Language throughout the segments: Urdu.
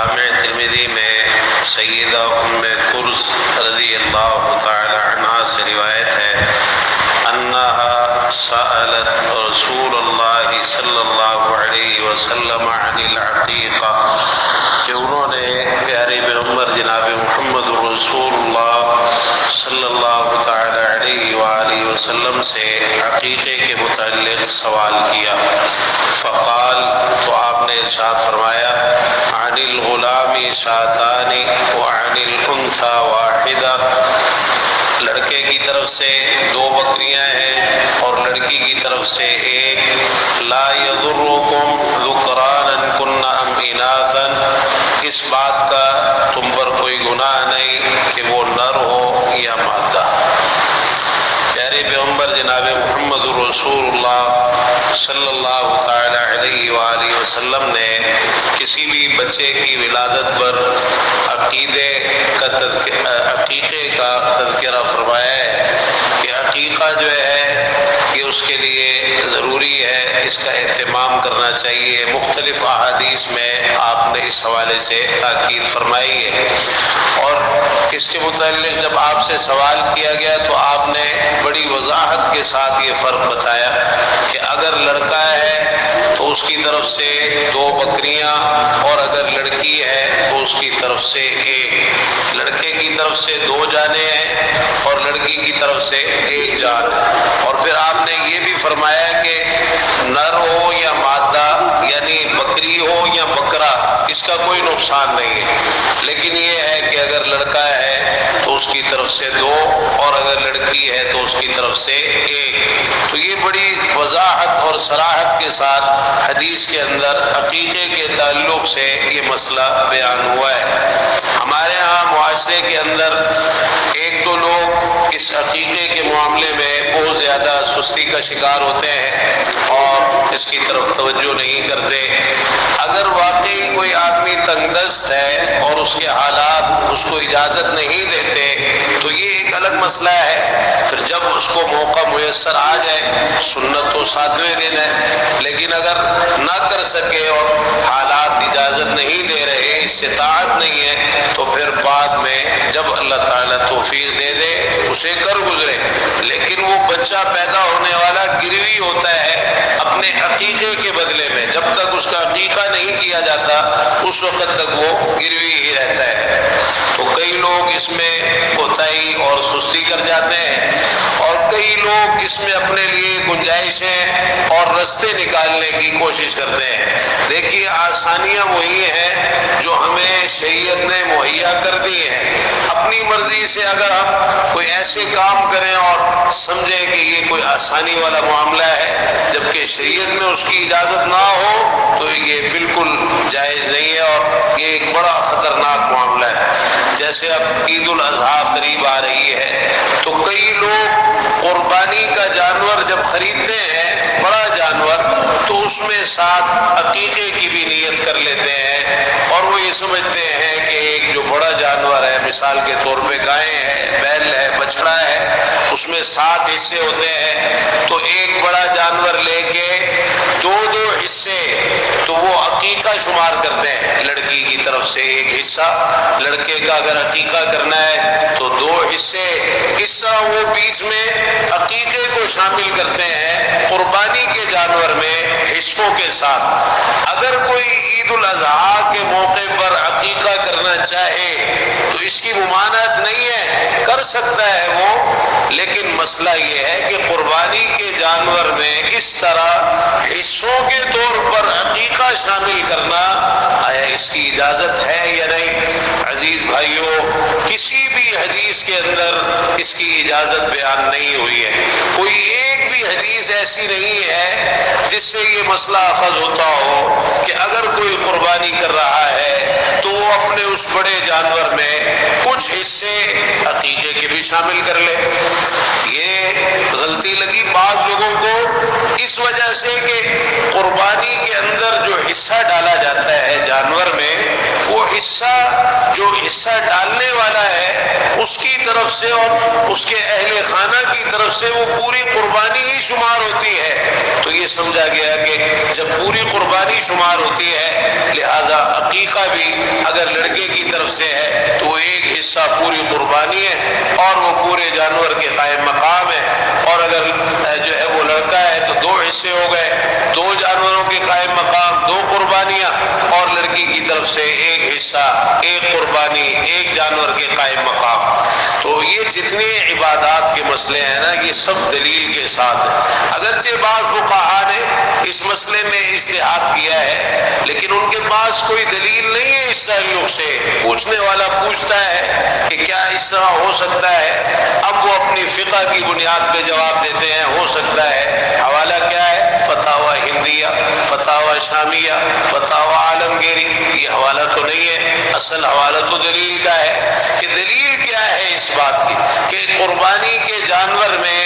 جامع ترمذی میں سیدہ ام کرز رضی اللہ تعالی عنہا سے روایت ہے انہا سألت رسول اللہ صلی اللہ علیہ وسلم عن العقیقہ کہ انہوں نے پیارے پیغمبر جناب محمد رسول اللہ صلی اللہ تعالی علیہ وآلہ وسلم سے عقیقے کے متعلق سوال کیا. فقال تو آپ نے ارشاد فرمایا عن الغلام شاتان وعن الانثى واحدہ، لڑکے کی طرف سے 2 بکریاں ہیں اور لڑکی کی طرف سے 1. لا یضرکم ذکرانا کن ام اناثا، اس بات کا تم پر کوئی گناہ نہیں کہ وہ نر ہو یا مادہ. پیارے پیغمبر جناب محمد رسول اللہ صلی اللہ تعالی علیہ وآلہ وسلم نے کسی بھی بچے کی ولادت پر عقیقے کا تذکرہ فرمایا ہے کہ عقیقہ جو ہے کہ اس کے لیے ضروری ہے، اس کا اہتمام کرنا چاہیے. مختلف احادیث میں آپ نے اس حوالے سے تاکید فرمائی ہے. اور اس کے متعلق جب آپ سے سوال کیا گیا تو آپ نے بڑی وضاحت کے ساتھ یہ فرق بتایا کہ اگر لڑکا ہے تو اس کی طرف سے 2 بکریاں اور اگر لڑکی ہے تو اس کی طرف سے 1. لڑکے کی طرف سے 2 جانیں ہیں اور لڑکی کی طرف سے 1 جان ہے. اور پھر آپ نے یہ بھی فرمایا کہ نر ہو یا مادہ یعنی بکری ہو یا بکرا، اس کا کوئی نقصان نہیں ہے، لیکن یہ ہے کہ اگر لڑکا ہے تو اس کی طرف سے 2 اور اگر لڑکی ہے تو اس کی طرف سے 1. تو یہ بڑی وضاحت اور صراحت کے ساتھ حدیث کے اندر عقیقے کے تعلق سے یہ مسئلہ بیان ہوا ہے. ہمارے ہاں معاشرے کے اندر 1-2 لوگ اس عقیقے کے معاملے میں بہت زیادہ سستی کا شکار ہوتے ہیں اور اس کی طرف توجہ نہیں کرتے. اگر واقعی کوئی آدمی تنگ دست ہے اور اس کے حالات اس کو اجازت نہیں دیتے تو یہ ایک الگ مسئلہ ہے. پھر جب اس کو موقع میسر آ جائے، سنت تو 7ویں دن ہے، لیکن اگر نہ کر سکے اور حالات اجازت نہیں دے رہے، استطاعت نہیں ہے، تو پھر بعد میں جب اللہ تعالیٰ توفیق دے دے اسے کر گزرے. لیکن وہ بچہ پیدا ہونے والا گروی ہوتا ہے اپنے عقیقے کے بدلے میں. جب تک اس کا عقیقہ نہیں کیا جاتا اس وقت تک وہ گروی ہی رہتا ہے. تو کئی لوگ اس میں کوتاہی اور سستی کر جاتے ہیں اور کئی لوگ اس میں اپنے لیے گنجائشیں اور رستے نکالنے کی کوشش کرتے ہیں. دیکھیے آسانیاں وہی ہیں جو ہمیں شریعت نے مہیا کر دی ہیں. اپنی مرضی سے اگر ہم کوئی ایسے کام کریں اور سمجھیں کہ یہ کوئی آسانی والا معاملہ ہے جبکہ شریعت میں اس کی اجازت نہ ہو تو یہ بالکل جائز نہیں ہے اور یہ ایک بڑا خطرناک معاملہ ہے. جیسے اب عید الاضحیٰ قریب آ رہی ہے تو کئی لوگ قربانی کا جانور جب خریدتے ہیں، بڑا جانور، تو اس میں ساتھ عقیقے کی بھی نیت کر لیتے ہیں اور وہ یہ سمجھتے ہیں کہ ایک جو بڑا جانور ہے، مثال کے طور پہ گائے ہے، بیل ہے، بچڑا ہے، اس میں 7 حصے ہوتے ہیں تو ایک بڑا جانور لے کے 2 حصے تو وہ عقیقہ شمار کرتے ہیں. لڑکی کی طرف سے 1 حصہ، لڑکے کا اگر عقیقہ کرنا ہے تو 2 حصے، اس طرح وہ بیچ میں عقیقے کو شامل کرتے ہیں قربانی کے جانور میں حصوں کے ساتھ. اگر کوئی عید الاضحیٰ کے موقع پر عقیقہ کرنا چاہے تو اس کی ممانعت نہیں ہے، کر سکتا ہے وہ، لیکن مسئلہ یہ ہے کہ قربانی کے جانور میں اس طرح حصوں کے طور پر عقیقہ شامل کرنا آیا اس کی اجازت ہے یا نہیں؟ عزیز بھائیوں، کسی بھی حدیث کے اندر اس کی اجازت بیان نہیں ہوئی ہے. کوئی ایک بھی حدیث ایسی نہیں ہے جس سے یہ مسئلہ اخذ ہوتا ہو کہ اگر کوئی قربانی کر رہا ہے تو وہ اپنے اس بڑے جانور میں کچھ حصے عقیقے کے بھی شامل کر لے. یہ غلطی لگی بعض لوگوں کو اس وجہ سے کہ قربانی کے اندر جو حصہ ڈالا جاتا ہے جانور میں، وہ حصہ جو حصہ ڈالنے والا ہے اس کی طرف سے اور اس کے اہل خانہ کی طرف سے وہ پوری قربانی ہی شمار ہوتی ہے۔ تو یہ سمجھا گیا کہ جب پوری قربانی شمار ہوتی ہے لہذا عقیقہ بھی اگر لڑکے کی طرف سے ہے تو وہ ایک حصہ پوری قربانی ہے اور وہ پورے جانور کے قائم مقام ہے، اور اگر جو ہے وہ لڑکا ہے تو دو حصے ہو گئے، دو جانوروں کے قائم مقام، دو قربانیاں، اور لڑکی کی طرف سے ایک حصہ، ایک قربانی، ایک جانور کے قائم مقام۔ تو یہ جتنے عبادات کے مسئلے ہیں نا یہ سب دلیل کے ساتھ ہیں۔ اگرچہ بعض فقہا نے اس مسئلے میں اجتہاد کیا ہے لیکن ان کے پاس کوئی دلیل نہیں ہے اس تعلق سے۔ پوچھنے والا پوچھتا ہے کہ کیا اس طرح ہو سکتا ہے، اب وہ اپنی فقہ کی بنیاد پہ جواب دیتے ہیں ہو سکتا ہے۔ حوالہ کیا ہے؟ فتاوی ہندیہ، فتاوی شامیہ، فتاوی عالمگیری۔ یہ حوالہ تو نہیں ہے، اصل حوالہ تو دلیل کا ہے کہ دلیل کیا ہے اس بات کی کہ قربانی کے جانور میں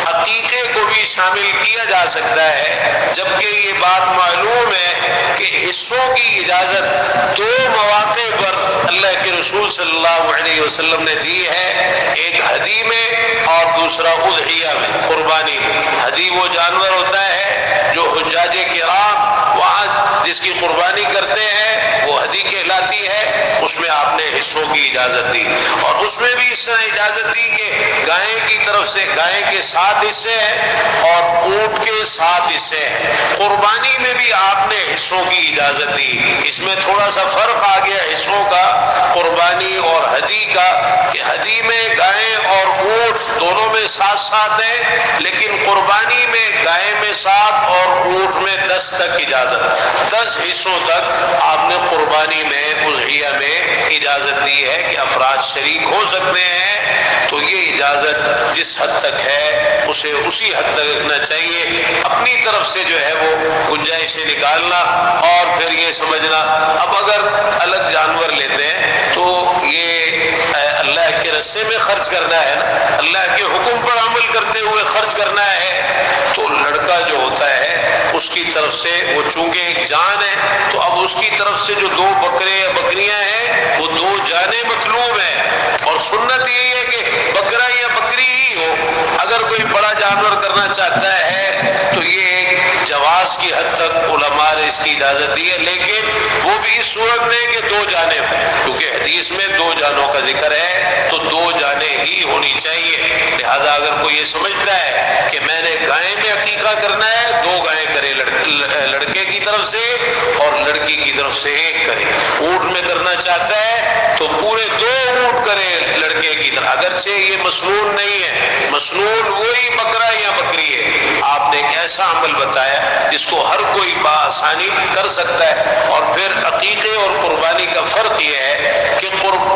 عقیقے کو بھی شامل کیا جا سکتا ہے، جبکہ یہ بات معلوم ہے کہ حصوں کی اجازت دو مواقع پر اللہ کے رسول صلی اللہ علیہ وسلم نے دی ہے، ایک ہدی میں اور دوسرا اضحیہ میں، قربانی میں۔ ہدی وہ جانور ہوتا ہے جو حجاج کرام وہاں جس کی قربانی کرتے ہیں وہ ہدی کہلاتی ہے، اس میں آپ نے حصوں کی اجازت دی، اور اس میں بھی اس طرح اجازت دی کہ گائے کی طرف سے گائے کے 7 حصے ہیں اور اونٹ کے 7 حصے ہیں۔ قربانی میں بھی آپ نے حصوں کی اجازت دی۔ اس میں تھوڑا سا فرق آ گیا حصوں کا قربانی اور ہدی کا کہ ہدی میں گائے اور اونٹ دونوں میں 7 ہیں، لیکن قربانی میں گائے میں 7 اور اونٹ میں 10 تک اجازت، 10 حصوں تک آپ نے قربانی میں اضحیہ میں اجازت دی ہے کہ افراد شریک ہو سکتے ہیں۔ تو یہ اجازت جس حد تک ہے اسے اسی حد تک رکھنا چاہیے، اپنی طرف سے جو ہے وہ گنجائشیں نکالنا اور پھر یہ سمجھنا اب اگر الگ جانور لیتے ہیں تو یہ اللہ کے رستے میں خرچ کرنا ہے نا، اللہ کے حکم پر عمل کرتے ہوئے خرچ کرنا ہے۔ تو لڑکا جو ہوتا ہے اس کی طرف سے وہ چونکہ ایک جان ہے تو اب اس کی طرف سے جو 2 بکریاں ہیں وہ 2 جانیں مطلوب ہیں، اور سنت یہی ہے کہ بکرا یا بکری ہی ہو۔ اگر کوئی بڑا جانور کرنا چاہتا ہے تو یہ ایک جواز کی حد تک علماء نے اس کی اجازت دی ہے، لیکن وہ بھی اس صورت میں کہ 2 جانیں، کیونکہ حدیث میں 2 جانوں کا ذکر ہے تو 2 جانیں ہی ہونی چاہیے۔ لہذا اگر کوئی یہ سمجھتا ہے کہ میں نے گائے میں عقیقہ کرنا ہے 2 گائیں کرے لڑکے کی طرف سے اور لڑکی کی طرف سے 1 کرے، اونٹ میں کرنا چاہتا ہے تو پورے 2 اونٹ کرے لڑکے کی طرف، اگرچہ یہ مسنون نہیں ہے، مسنون وہی بکرا یا بکری ہے۔ آپ نے ایک ایسا عمل بتایا جس کو ہر کوئی بآسانی کر سکتا ہے۔ اور پھر عقیقے اور قربانی کا فرق یہ ہے کہ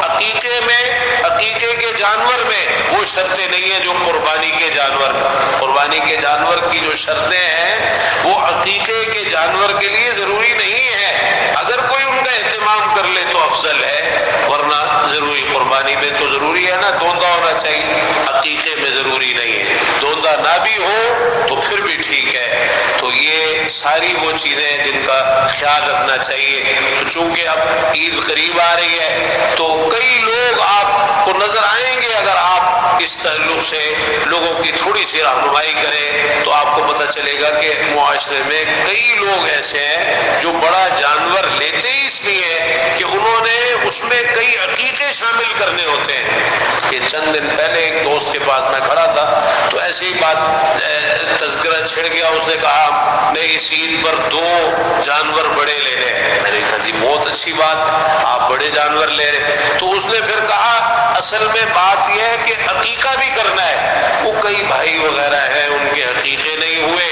عقیقے میں عقیقے کے جانور میں وہ شرطیں نہیں ہیں جو قربانی کے جانور، قربانی کے جانور کی جو شرطیں ہیں وہ عقیقے کے جانور کے لیے ضروری نہیں ہے، اگر کوئی ان کا اہتمام کر لے تو افضل ہے، ورنہ ضروری قربانی میں تو ضروری ہے نا دوندا ہونا چاہیے، عقیقے میں ضروری نہیں ہے، دوندا نہ بھی ہو تو پھر بھی ٹھیک ہے۔ تو یہ ساری وہ چیزیں ہیں جن کا خیال رکھنا چاہیے۔ تو چونکہ اب عید قریب آ رہی ہے تو کئی لوگ آپ کو نظر آئیں گے، اگر آپ اس تعلق سے لوگوں کی تھوڑی سی رہنمائی کریں تو آپ کو پتہ چلے گا کہ معاشرے میں کئی لوگ ایسے ہیں جو بڑا جانور لیتے ہی اس لیے کہ انہوں نے اس میں کئی عقیقے شامل کرنے ہوتے ہیں۔ یہ چند دن پہلے ایک دوست کے پاس میں کھڑا تھا تو ایسی ہی بات تذکرہ چھڑ گیا، اس نے کہا میں اس عید پر 2 جانور بڑے لینے ہیں۔ میں نے کہا جی بہت اچھی بات ہے، آپ بڑے جانور لے رہے۔ تو اس نے پھر کہا اصل میں بات یہ ہے کہ عقیقہ بھی کرنا ہے، وہ کئی بھائی وغیرہ ہیں ان کے عقیقے نہیں ہوئے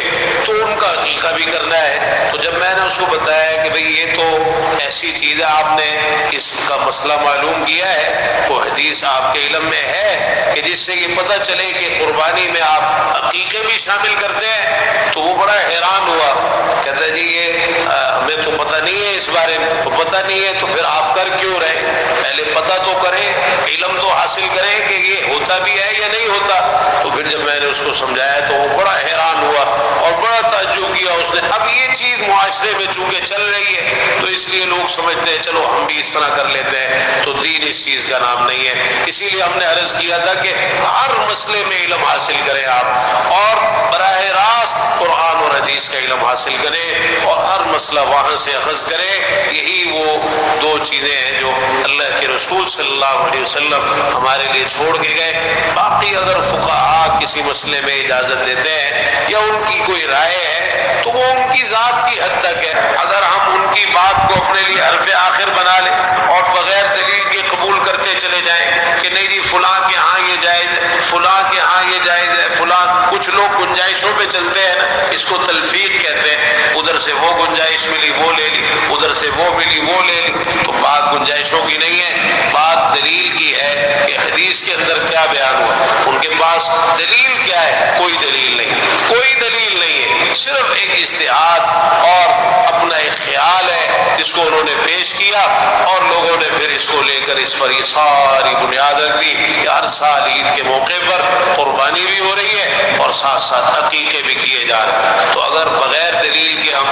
تو ان کا عقیقہ بھی کرنا ہے۔ تو جب میں نے اس کو بتایا کہ بھئی یہ تو ایسی چیز ہے، آپ نے اس کا مسئلہ معلوم کیا ہے، وہ حدیث آپ کے علم میں ہے کہ جس سے یہ پتہ چلے کہ قربانی میں آپ عقیقے بھی شامل کرتے ہیں، تو وہ بڑا حیران ہوا، کہتا ہے جی یہ ہمیں تو پتہ نہیں ہے اس بارے میں۔ تو پتہ نہیں ہے تو پھر آپ کر کیوں رہے؟ پہلے پتہ تو کریں، علم تو حاصل کریں کہ یہ ہوتا بھی ہے یا نہیں ہوتا۔ تو پھر جب میں نے اس کو سمجھایا تو وہ بڑا حیران ہوا اور بڑا تعجب کیا اس نے۔ اب یہ چیز معاشرے میں چونکہ چل رہی ہے تو اس لیے لوگ لوگ سمجھتے ہیں چلو ہم بھی اس طرح کر لیتے ہیں، تو دین اس چیز کا نام نہیں ہے۔ اسی لیے ہم نے عرض کیا تھا کہ ہر مسئلے میں علم حاصل کریں آپ، اور براہ راست قرآن اور حدیث کا علم حاصل کریں اور ہر مسئلہ وہاں سے اخذ کریں۔ یہی وہ دو چیزیں ہیں جو اللہ کے رسول صلی اللہ علیہ وسلم ہمارے لیے چھوڑ کے گئے۔ باقی اگر فقہاء کسی مسئلے میں اجازت دیتے ہیں یا ان کی کوئی رائے ہے تو وہ ان کی ذات کی حد تک ہے۔ اگر ہم ان کی بات کو اپنے لیے حرف آخر بنا لیں اور بغیر دلیل کے قبول کرتے چلے جائیں کہ نہیں جی فلاں کے ہاں یہ جائز ہے، فلاں کے ہاں یہ جائز ہے، فلاں، کچھ لوگ گنجائشوں پہ چلتے ہیں نا، اس کو تلفیق کہتے ہیں، ادھر سے وہ گنجائش ملی وہ لے لی، ادھر سے وہ ملی وہ لے لی، تو بات گنجائشوں کی نہیں ہے، بات دلیل کی ہے کہ حدیث کے اندر کیا بیان ہوا۔ ان کے پاس دلیل کیا ہے؟ کوئی دلیل نہیں، کوئی دلیل نہیں ہے، صرف ایک اجتہاد اور اپنا ایک خیال ہے جس کو انہوں نے پیش کیا، اور لوگوں نے پھر اس کو لے کر اس پر یہ ساری بنیاد رکھ دی کہ ہر سال عید کے موقع پر قربانی بھی ہو رہی ہے اور ساتھ ساتھ عقیقے بھی کیے جا رہے ہیں۔ تو اگر بغیر دلیل کے ہم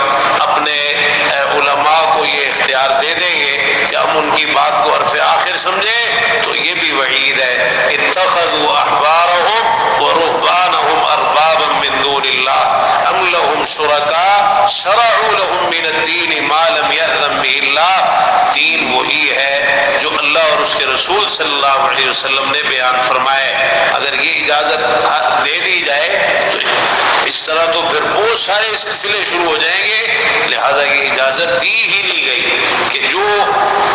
اپنے علماء کو یہ اختیار دے دیں گے کہ ہم ان کی بات کو حرف آخر سمجھیں تو یہ بھی وعید ہے۔ اتخذوا احبارهم ورهبانهم اربابا من دون الله ام لهم شركاء شرعوا لهم من الدين ما لم يأذن به الله۔ دین وہی ہے جو اللہ اور اس کے رسول صلی اللہ علیہ وسلم نے بیان فرمائے۔ اگر یہ اجازت دے دی جائے تو اس طرح تو پھر بہت سارے سلسلے شروع ہو جائیں گے، لہذا یہ اجازت دی ہی نہیں گئی کہ جو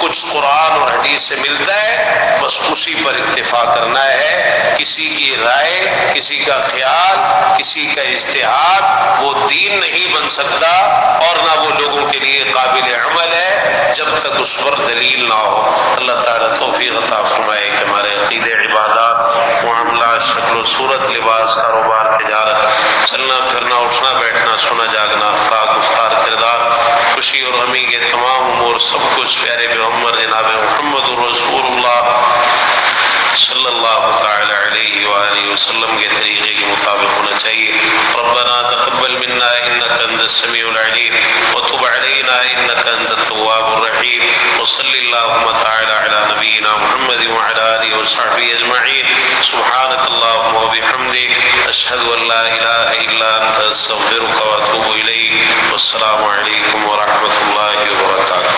کچھ قرآن اور حدیث سے ملتا ہے بس اسی پر اتفاق کرنا ہے۔ کسی کی رائے، کسی کا خیال، کسی کا اجتہاد وہ دین نہیں بن سکتا، اور نہ وہ لوگوں کے لیے قابل عمل ہے جب تک اس پر دلیل نہ ہو۔ اللہ تعالیٰ توفیق عطا فرمائے کہ ہمارے عقیدے، عبادات، معاملات، شکل و صورت، لباس، کاروبار، تجارت، چلنا پھرنا، اٹھنا بیٹھنا، سونا جاگنا، اخلاق، گفتار، کردار، خوشی اور غمی کے تمام امور سب کچھ پیارے پیغمبر جناب محمد رسول اللہ صلی اللہ تعالی علیہ وآلہ وسلم کے طریقے کے مطابق ہونا چاہیے۔ ربنا تقبل منا انك انت السميع العليم وتب علينا انك انت التواب الرحيم وصل اللهم تعالى على نبينا محمد وعلى اله وصحبه اجمعين سبحانك اللهم وبحمدك اشهد ان لا اله الا انت استغفرك واتوب اليك والسلام عليكم ورحمة الله وبركاته۔